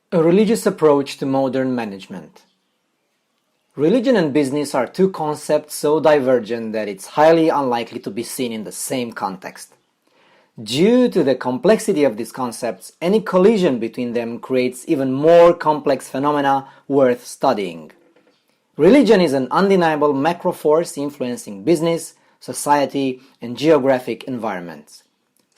A religious approach to modern management. Religion and business are two concepts so divergent that it's highly unlikely to be seen in the same context. Due to the complexity of these concepts, any collision between them creates even more complex phenomena worth studying. Religion is an undeniable macro force influencing business, society, and geographic environments.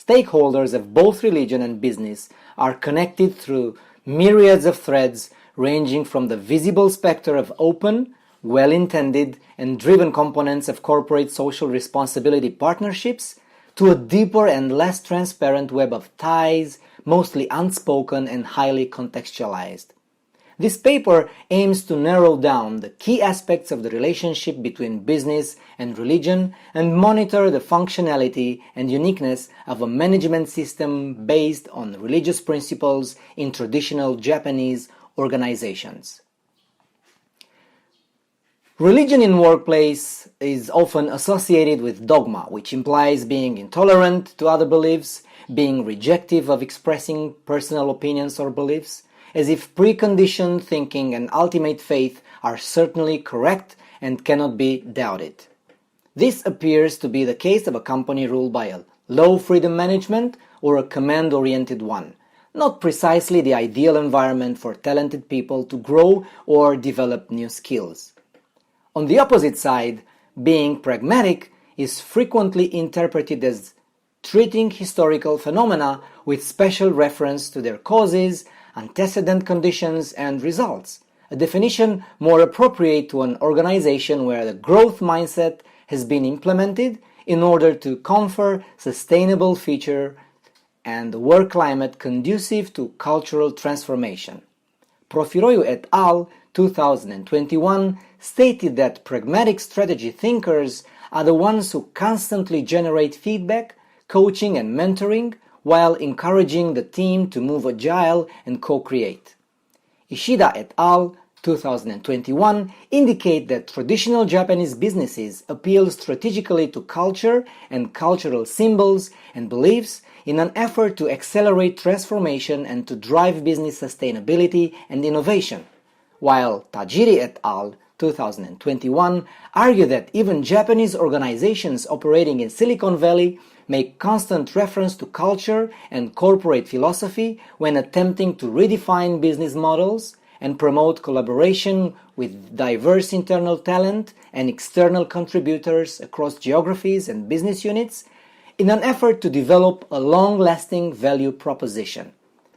Stakeholders of both religion and business are connected through myriads of threads ranging from the visible specter of open, well-intended, and driven components of corporate social responsibility partnerships to a deeper and less transparent web of ties, mostly unspoken and highly contextualized. This paper aims to narrow down the key aspects of the relationship between business and religion and monitor the functionality and uniqueness of a management system based on religious principles in traditional Japanese organizations. Religion in workplace is often associated with dogma, which implies being intolerant to other beliefs, being rejective of expressing personal opinions or beliefs, as if preconditioned thinking and ultimate faith are certainly correct and cannot be doubted. This appears to be the case of a company ruled by a low-freedom management or a command-oriented one, not precisely the ideal environment for talented people to grow or develop new skills. On the opposite side, being pragmatic is frequently interpreted as treating historical phenomena with special reference to their causes, antecedent conditions, and results, a definition more appropriate to an organization where the growth mindset has been implemented in order to confer sustainable feature and a work climate conducive to cultural transformation. Profiroiu et al. 2021 stated that pragmatic strategy thinkers are the ones who constantly generate feedback, coaching and mentoring, while encouraging the team to move agile and co-create. ISHIDA et al. 2021 indicate that traditional Japanese businesses appeal strategically to culture and cultural symbols and beliefs in an effort to accelerate transformation and to drive business sustainability and innovation, while Tajiri et al. 2021 argue that even Japanese organizations operating in Silicon Valley make constant reference to culture and corporate philosophy when attempting to redefine business models and promote collaboration with diverse internal talent and external contributors across geographies and business units in an effort to develop a long-lasting value proposition.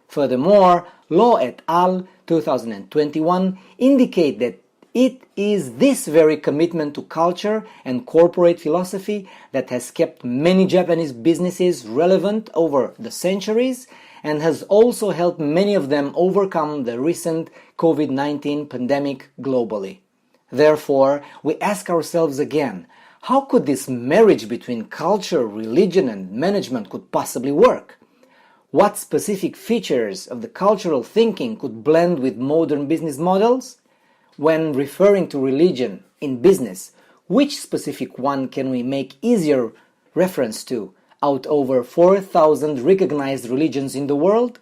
Furthermore, Law et al. 2021 indicate that it is this very commitment to culture and corporate philosophy that has kept many Japanese businesses relevant over the centuries and has also helped many of them overcome the recent COVID-19 pandemic globally. Therefore, we ask ourselves again, how could this marriage between culture, religion, and management could possibly work? What specific features of the cultural thinking could blend with modern business models? When referring to religion in business, which specific one can we make easier reference to out over 4,000 recognized religions in the world?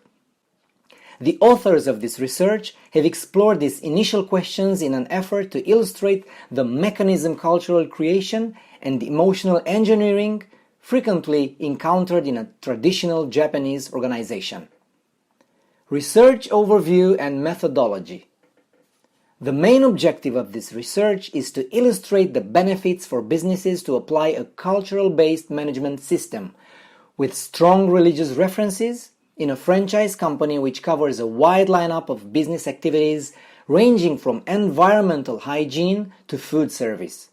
The authors of this research have explored these initial questions in an effort to illustrate the mechanism cultural creation and emotional engineering frequently encountered in a traditional Japanese organization. Research overview and methodology. The main objective of this research is to illustrate the benefits for businesses to apply a cultural-based management system with strong religious references in a franchise company which covers a wide lineup of business activities ranging from environmental hygiene to food service.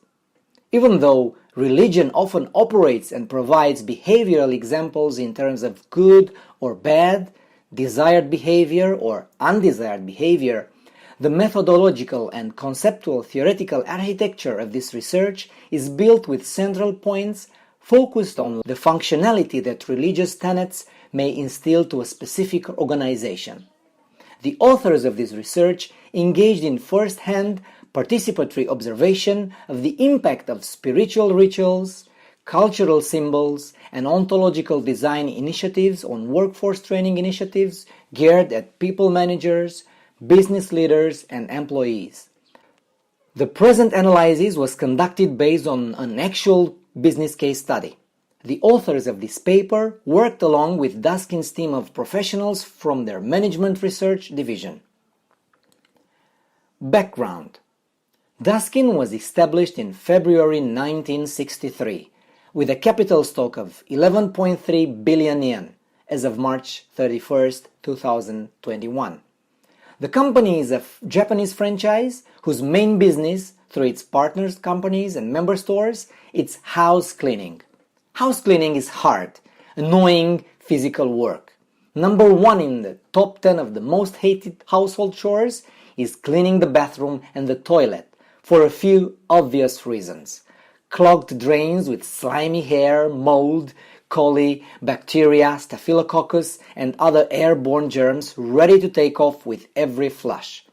Even though religion often operates and provides behavioral examples in terms of good or bad, desired behavior or undesired behavior, the methodological and conceptual theoretical architecture of this research is built with central points focused on the functionality that religious tenets may instill to a specific organization. The authors of this research engaged in first-hand participatory observation of the impact of spiritual rituals, cultural symbols, and ontological design initiatives on workforce training initiatives geared at people managers, business leaders, and employees. The present analysis was conducted based on an actual business case study. The authors of this paper worked along with Duskin's team of professionals from their Management Research Division. Background: Duskin was established in February 1963 with a capital stock of 11.3 billion yen as of March 31, 2021. The company is a Japanese franchise whose main business, through its partners companies and member stores, is house cleaning. House cleaning is hard, annoying physical work. Number 1 in the top 10 of the most hated household chores is cleaning the bathroom and the toilet, for a few obvious reasons. Clogged drains with slimy hair, mold, coli, bacteria, staphylococcus, and other airborne germs ready to take off with every flush.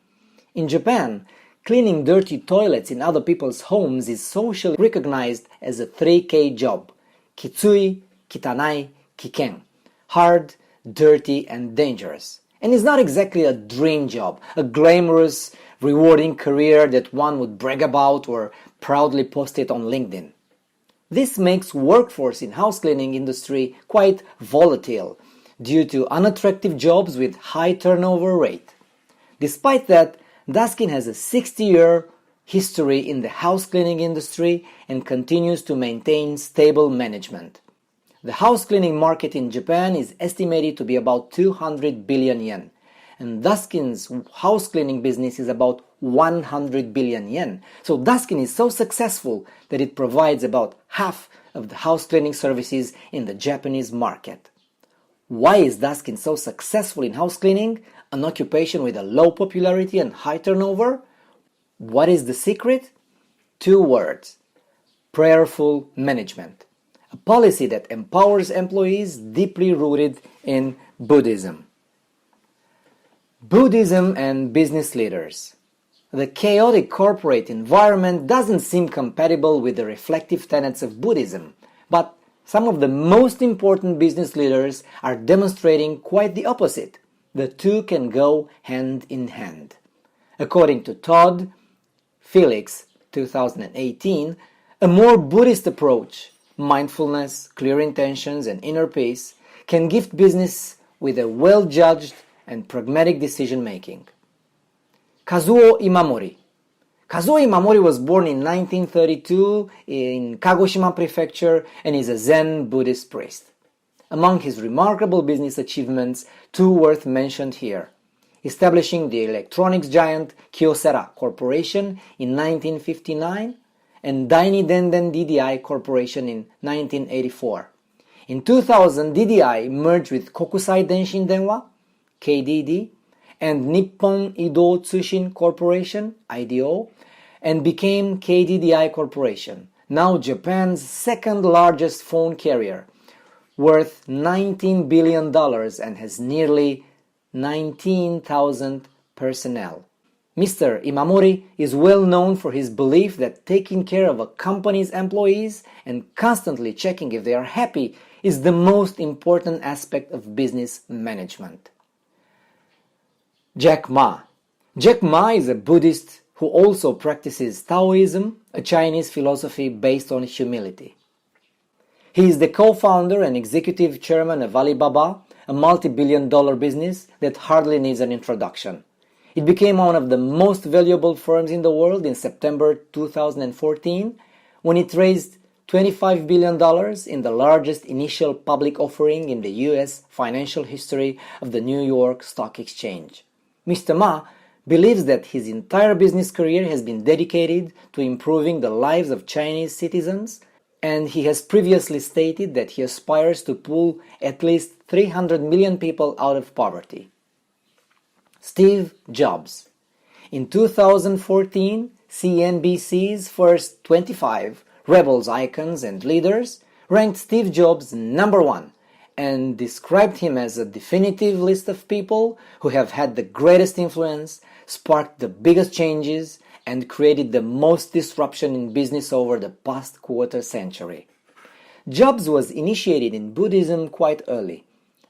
In Japan, cleaning dirty toilets in other people's homes is socially recognized as a 3K job: kitsui, kitanai, kiken. Hard, dirty, and dangerous. And it's not exactly a dream job, a glamorous, rewarding career that one would brag about or proudly post it on LinkedIn. This makes workforce in house cleaning industry quite volatile due to unattractive jobs with high turnover rate. Despite that, Duskin has a 60-year history in the house cleaning industry and continues to maintain stable management. The house cleaning market in Japan is estimated to be about 200 billion yen, and Duskin's house cleaning business is about 100 billion yen. So Duskin is so successful that it provides about half of the house cleaning services in the Japanese market. Why is Duskin so successful in house cleaning, an occupation with a low popularity and high turnover? What is the secret? 2 words: prayerful management. A policy that empowers employees deeply rooted in Buddhism. Buddhism and business leaders. The chaotic corporate environment doesn't seem compatible with the reflective tenets of Buddhism, but some of the most important business leaders are demonstrating quite the opposite. The two can go hand in hand. According to Todd Felix, 2018, a more Buddhist approach, mindfulness, clear intentions, and inner peace, can gift business with a well-judged and pragmatic decision-making. Kazuo Imamori. Kazuo Imamori was born in 1932 in Kagoshima Prefecture and is a Zen Buddhist priest. Among his remarkable business achievements, 2 worth mentioned here: establishing the electronics giant Kyocera Corporation in 1959 and Daini Denden DDI Corporation in 1984. In 2000, DDI merged with Kokusai Denshin Denwa, KDD, and Nippon Ido Tsushin Corporation, IDO, and became KDDI Corporation, now Japan's second largest phone carrier, worth $19 billion and has nearly 19,000 personnel. Mr. Imamori is well known for his belief that taking care of a company's employees and constantly checking if they are happy is the most important aspect of business management. Jack Ma. Jack Ma is a Buddhist who also practices Taoism, a Chinese philosophy based on humility. He is the co-founder and executive chairman of Alibaba, a multi-billion-dollar business that hardly needs an introduction. It became one of the most valuable firms in the world in September 2014 when it raised $25 billion in the largest initial public offering in the US financial history of the New York Stock Exchange. Mr. Ma believes that his entire business career has been dedicated to improving the lives of Chinese citizens, and he has previously stated that he aspires to pull at least 300 million people out of poverty. Steve Jobs. In 2014, CNBC's first 25 Rebels icons and leaders ranked Steve Jobs number 1 and described him as a definitive list of people who have had the greatest influence, sparked the biggest changes, and created the most disruption in business over the past quarter century. Jobs was initiated in Buddhism quite early.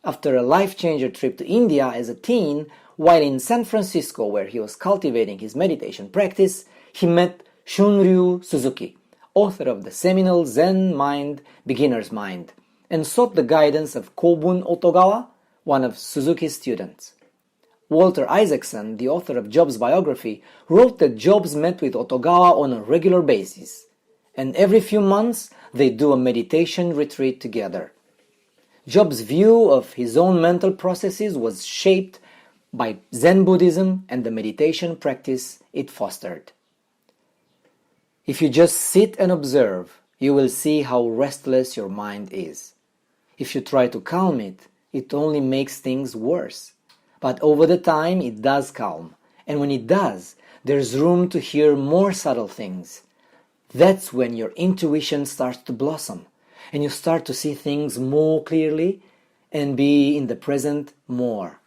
After a life-changer trip to India as a teen, while in San Francisco where he was cultivating his meditation practice, he met Shunryu Suzuki, author of the seminal Zen Mind, Beginner's Mind, and sought the guidance of Kobun Otogawa, one of Suzuki's students. Walter Isaacson, the author of Jobs' biography, wrote that Jobs met with Otogawa on a regular basis, and every few months they do a meditation retreat together. Jobs' view of his own mental processes was shaped by Zen Buddhism and the meditation practice it fostered. If you just sit and observe, you will see how restless your mind is. If you try to calm it, it only makes things worse. But over the time, it does calm. And when it does, there's room to hear more subtle things. That's when your intuition starts to blossom, and you start to see things more clearly and be in the present more.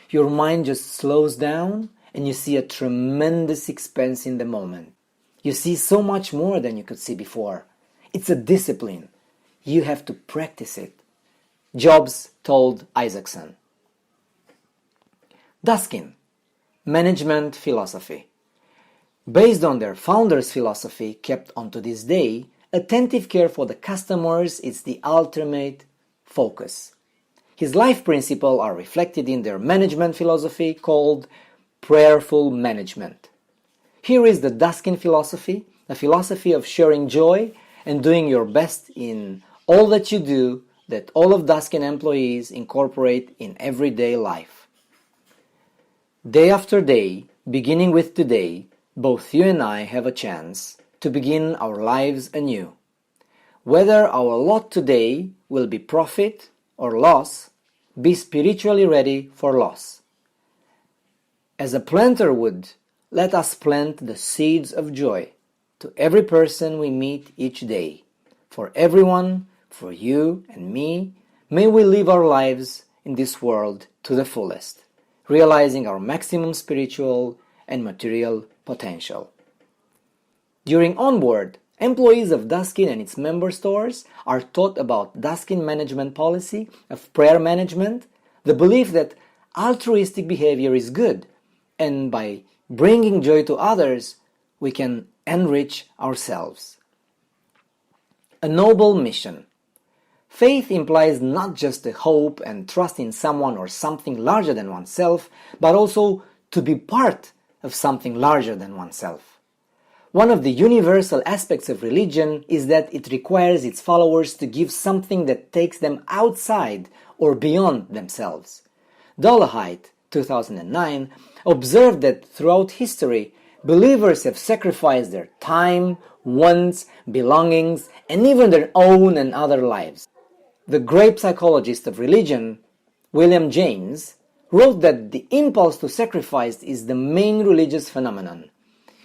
Your mind just slows down and you see a tremendous expanse in the moment. You see so much more than you could see before. It's a discipline. You have to practice it. Jobs told Isaacson. Duskin, management philosophy. Based on their founder's philosophy kept on to this day, attentive care for the customers is the ultimate focus. His life principles are reflected in their management philosophy called prayerful management. Here is the Duskin philosophy, a philosophy of sharing joy and doing your best in all that you do that all of Duskin employees incorporate in everyday life. Day after day, beginning with today, both you and I have a chance to begin our lives anew. Whether our lot today will be profit or loss, be spiritually ready for loss. As a planter would, let us plant the seeds of joy to every person we meet each day. For everyone, for you and me, may we live our lives in this world to the fullest, realizing our maximum spiritual and material potential. During Onboard, employees of Duskin and its member stores are taught about Duskin management policy of prayer management, the belief that altruistic behavior is good, and by bringing joy to others, we can enrich ourselves. A noble mission. Faith implies not just the hope and trust in someone or something larger than oneself, but also to be part of something larger than oneself. One of the universal aspects of religion is that it requires its followers to give something that takes them outside or beyond themselves. Dolehite, 2009, observed that throughout history, believers have sacrificed their time, wants, belongings, and even their own and other lives. The great psychologist of religion, William James, wrote that the impulse to sacrifice is the main religious phenomenon.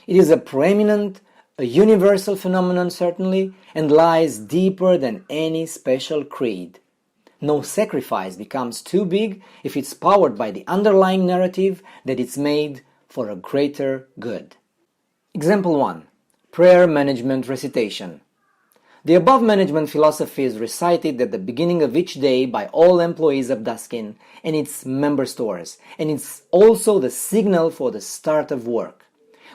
It is a preeminent, a universal phenomenon certainly, and lies deeper than any special creed. No sacrifice becomes too big if it's powered by the underlying narrative that it's made for a greater good. Example 1. Prayer management recitation. The above management philosophy is recited at the beginning of each day by all employees of Duskin and its member stores, and it's also the signal for the start of work.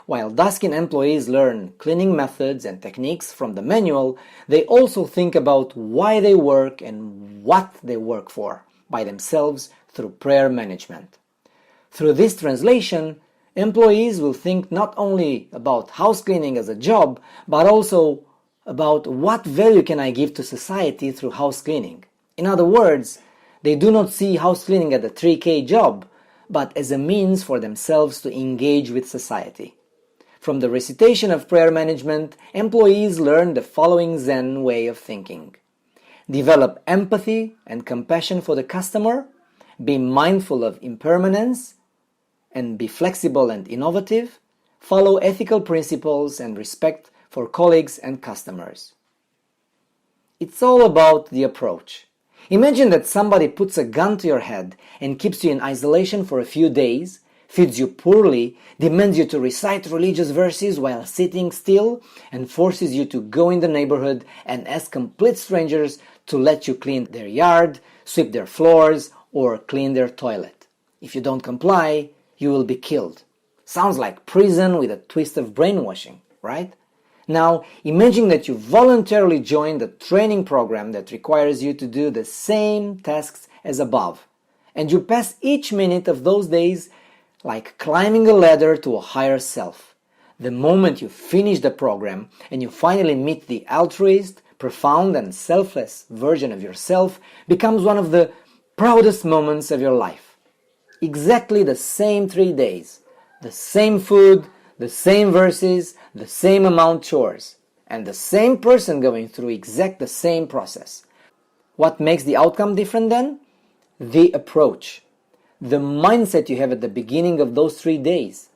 While Duskin employees learn cleaning methods and techniques from the manual, they also think about why they work and what they work for by themselves through prayer management. Through this translation, employees will think not only about house cleaning as a job, but also about what value can I give to society through house cleaning. In other words, they do not see house cleaning as a 3K job, but as a means for themselves to engage with society. From the recitation of prayer management, employees learn the following Zen way of thinking. Develop empathy and compassion for the customer, be mindful of impermanence, and be flexible and innovative, follow ethical principles and respect for colleagues and customers. It's all about the approach. Imagine that somebody puts a gun to your head and keeps you in isolation for a few days, feeds you poorly, demands you to recite religious verses while sitting still, and forces you to go in the neighborhood and ask complete strangers to let you clean their yard, sweep their floors, or clean their toilet. If you don't comply, you will be killed. Sounds like prison with a twist of brainwashing, right? Now, imagine that you voluntarily joined a training program that requires you to do the same tasks as above, and you pass each minute of those days like climbing a ladder to a higher self. The moment you finish the program and you finally meet the altruist, profound and selfless version of yourself becomes one of the proudest moments of your life. Exactly the same 3 days, the same food, the same verses, the same amount chores, and the same person going through exact the same process. What makes the outcome different then? The approach. The mindset you have at the beginning of those 3 days.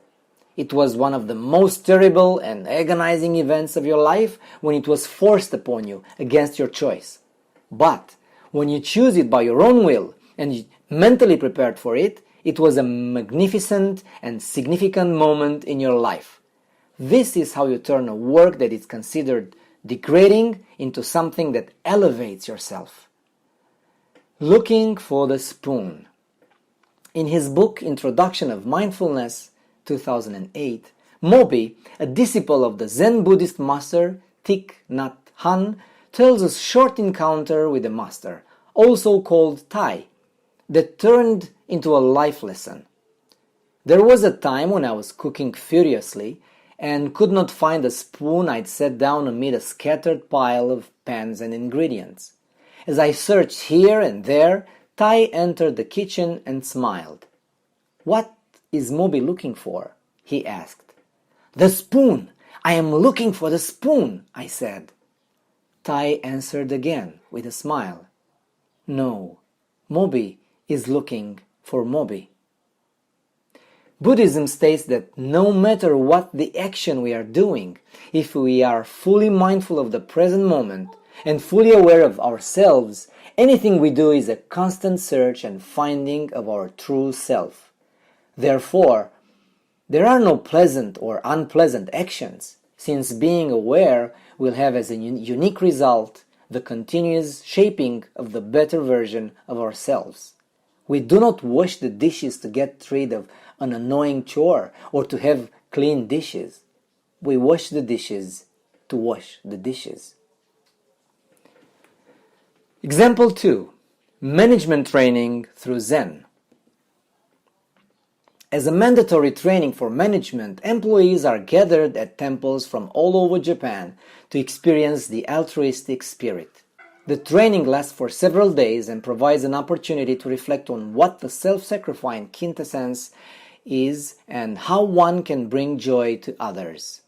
It was one of the most terrible and agonizing events of your life when it was forced upon you against your choice. But when you choose it by your own will and you mentally prepared for it, it was a magnificent and significant moment in your life. This is how you turn a work that is considered degrading into something that elevates yourself. Looking for the spoon. In his book Introduction of Mindfulness, 2008, Moby, a disciple of the Zen Buddhist master Thich Nhat Hanh, tells a short encounter with the master, also called Thai, that turned into a life lesson. There was a time when I was cooking furiously and could not find a spoon. I'd sat down amid a scattered pile of pans and ingredients. As I searched here and there, Thai entered the kitchen and smiled. "What is Moby looking for?" he asked. "The spoon! I am looking for the spoon," I said. Thai answered again with a smile. "No, Moby is looking for Moby." Buddhism states that no matter what the action we are doing, if we are fully mindful of the present moment and fully aware of ourselves, anything we do is a constant search and finding of our true self. Therefore, there are no pleasant or unpleasant actions, since being aware will have as a unique result the continuous shaping of the better version of ourselves. We do not wash the dishes to get rid of an annoying chore or to have clean dishes. We wash the dishes to wash the dishes. Example 2. Management training through Zen. As a mandatory training for management, employees are gathered at temples from all over Japan to experience the altruistic spirit. The training lasts for several days and provides an opportunity to reflect on what the self-sacrificing quintessence is and how one can bring joy to others.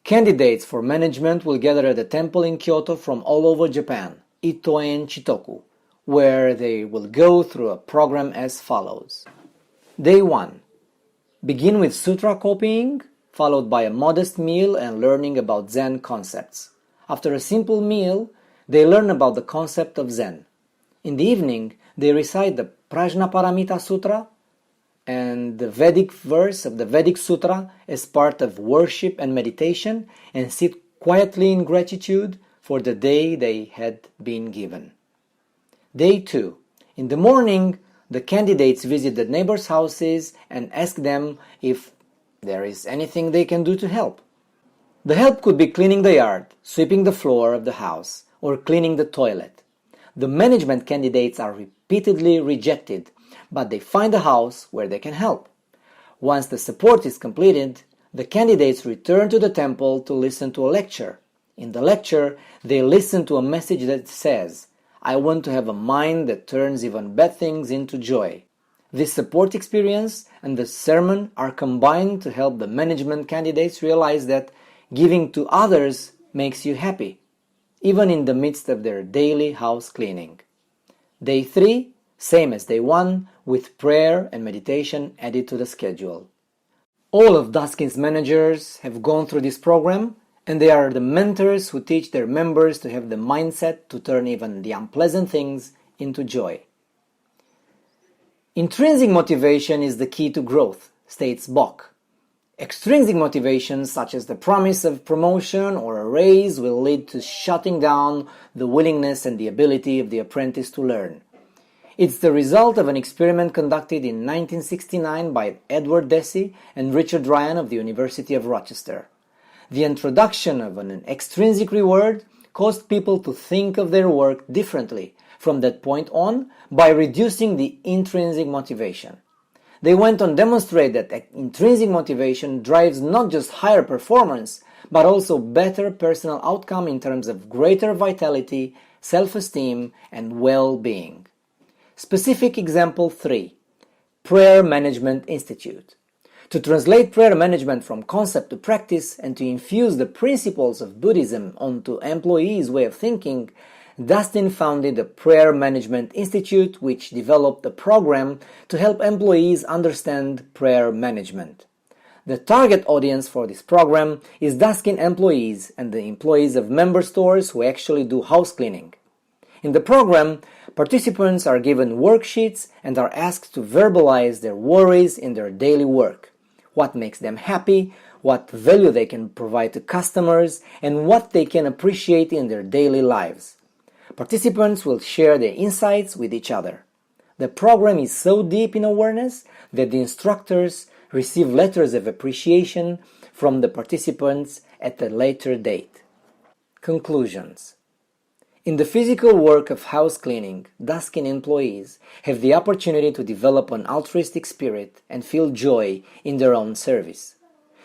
Candidates for management will gather at a temple in Kyoto from all over Japan, Itoen Chitoku, where they will go through a program as follows. Day 1. Begin with sutra copying, followed by a modest meal and learning about Zen concepts. After a simple meal, they learn about the concept of Zen. In the evening, they recite the Prajnaparamita Sutra and the Vedic verse of the Vedic Sutra as part of worship and meditation and sit quietly in gratitude for the day they had been given. Day 2. In the morning, the candidates visit the neighbors' houses and ask them if there is anything they can do to help. The help could be cleaning the yard, sweeping the floor of the house, or cleaning the toilet. The management candidates are repeatedly rejected, but they find a house where they can help. Once the support is completed, the candidates return to the temple to listen to a lecture. In the lecture, they listen to a message that says, "I want to have a mind that turns even bad things into joy." This support experience and the sermon are combined to help the management candidates realize that giving to others makes you happy, even in the midst of their daily house cleaning. Day 3, same as day 1, with prayer and meditation added to the schedule. All of Duskin's managers have gone through this program, and they are the mentors who teach their members to have the mindset to turn even the unpleasant things into joy. Intrinsic motivation is the key to growth, states Bock. Extrinsic motivation, such as the promise of promotion or a raise, will lead to shutting down the willingness and the ability of the apprentice to learn. It's the result of an experiment conducted in 1969 by Edward Deci and Richard Ryan of the University of Rochester. The introduction of an extrinsic reward caused people to think of their work differently from that point on by reducing the intrinsic motivation. They went on to demonstrate that intrinsic motivation drives not just higher performance, but also better personal outcome in terms of greater vitality, self-esteem, and well-being. Specific example 3. Prayer Management Institute. To translate prayer management from concept to practice and to infuse the principles of Buddhism onto employees' way of thinking, Duskin founded the Prayer Management Institute, which developed a program to help employees understand prayer management. The target audience for this program is Duskin employees and the employees of member stores who actually do house cleaning. In the program, participants are given worksheets and are asked to verbalize their worries in their daily work. What makes them happy, what value they can provide to customers, and what they can appreciate in their daily lives. Participants will share their insights with each other. The program is so deep in awareness that the instructors receive letters of appreciation from the participants at a later date. Conclusions. In the physical work of house cleaning, Duskin employees have the opportunity to develop an altruistic spirit and feel joy in their own service.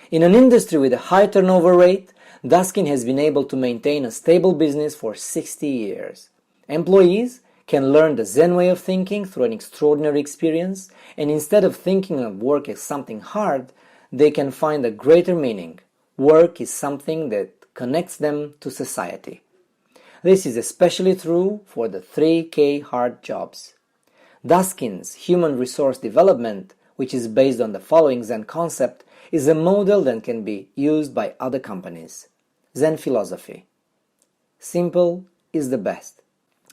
In an industry with a high turnover rate, Duskin has been able to maintain a stable business for 60 years. Employees can learn the Zen way of thinking through an extraordinary experience, and instead of thinking of work as something hard, they can find a greater meaning. Work is something that connects them to society. This is especially true for the 3K hard jobs. Duskin's human resource development, which is based on the following Zen concept, is a model that can be used by other companies. Zen philosophy. Simple is the best.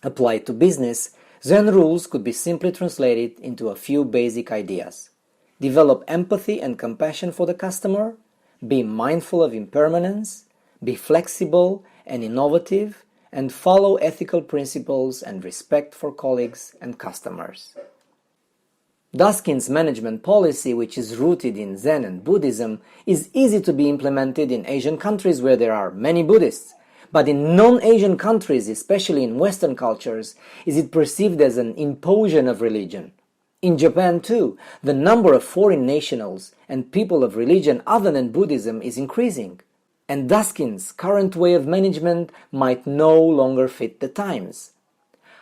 Applied to business, Zen rules could be simply translated into a few basic ideas. Develop empathy and compassion for the customer, be mindful of impermanence, be flexible and innovative, and follow ethical principles and respect for colleagues and customers. Duskin's management policy, which is rooted in Zen and Buddhism, is easy to be implemented in Asian countries where there are many Buddhists, but in non-Asian countries, especially in Western cultures, is it perceived as an imposition of religion. In Japan too, the number of foreign nationals and people of religion other than Buddhism is increasing, and Duskin's current way of management might no longer fit the times.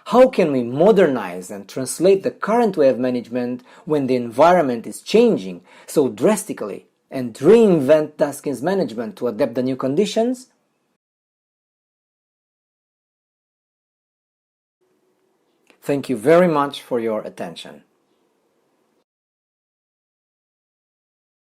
How can we modernize and translate the current way of management when the environment is changing so drastically and reinvent Duskin's management to adapt the new conditions? Thank you very much for your attention.